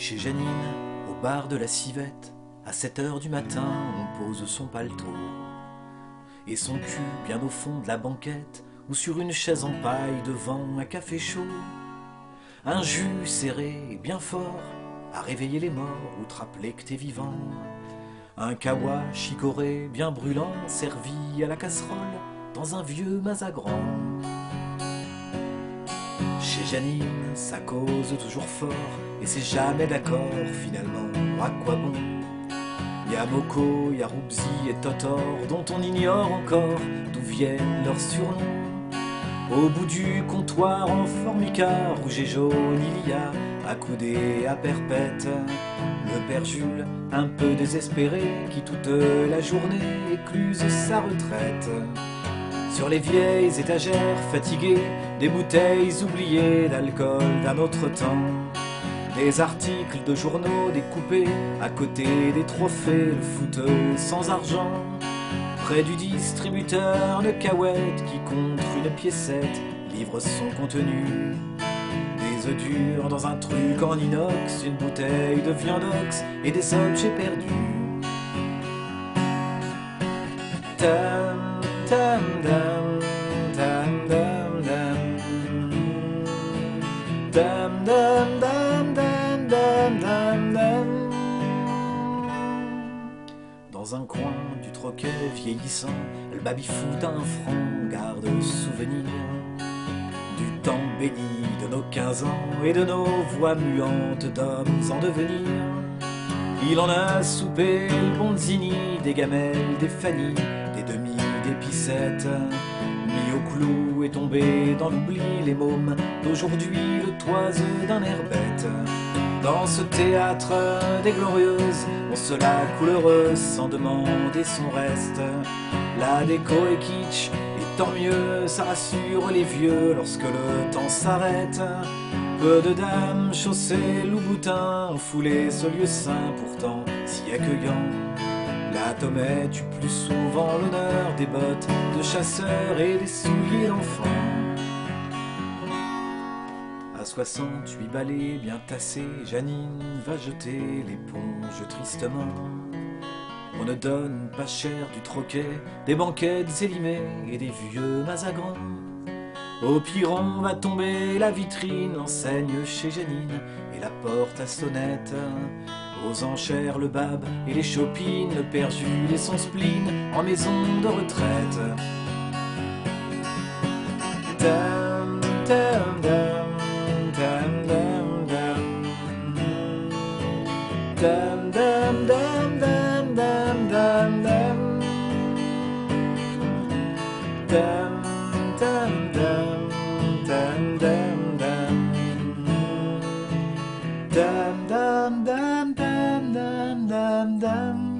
Chez Janine, au bar de la Civette, à 7 heures du matin, on pose son paletot et son cul bien au fond de la banquette ou sur une chaise en paille devant un café chaud. Un jus serré et bien fort à réveiller les morts ou te rappeler que t'es vivant. Un kawa chicoré bien brûlant servi à la casserole dans un vieux mazagran. Chez Janine, ça cause toujours fort et c'est jamais d'accord finalement. À quoi bon? Y'a Moko, y'a Roubzi et Totor dont on ignore encore d'où viennent leurs surnoms. Au bout du comptoir en formica, rouge et jaune, il y a accoudé à perpète le père Jules, un peu désespéré, qui toute la journée écluse sa retraite. Sur les vieilles étagères fatiguées, des bouteilles oubliées d'alcool d'un autre temps. Des articles de journaux découpés, à côté des trophées, le footeux sans argent. Près du distributeur de cahuètes qui, contre une piécette, livre son contenu. Des œufs durs dans un truc en inox, une bouteille de viandox et des objets perdus. Tam, tam, dam, tam, dam, dam. Dam, dam, dam, dam, dam, dam, dam. Dans un coin du troquet vieillissant, le baby-foot un franc garde souvenir du temps béni de nos 15 ans et de nos voix muantes d'hommes en devenir. Il en a soupé le Bonzini, des gamelles, des Fanny, des demi, des pissettes. Mis au clou et tombé dans l'oubli, les mômes d'aujourd'hui le toisent d'un air bête. Dans ce théâtre des glorieuses, on se la coulereuse sans demander son reste. La déco est kitsch, et tant mieux, ça rassure les vieux lorsque le temps s'arrête. Peu de dames chaussées Louboutin ont foulé ce lieu saint pourtant si accueillant. La Tomette tue plus souvent l'honneur des bottes de chasseurs et des souliers d'enfants. À 68 balais bien tassés, Janine va jeter l'éponge tristement. On ne donne pas cher du troquet, des banquettes élimées et des vieux mazagrans. Au pire on va tomber la vitrine, l'enseigne chez Janine et la porte à sonnette. Aux enchères le bab et les chopines, le père Jules et son spleen en maison de retraite. Dam, dam, dam, dam, dam, dam. Dam, dam, dam, dam, dam, dam, dam. Dam, dam, dam, dam, dam, dam. Dam, dam, dam, dam, dam, dam, dam.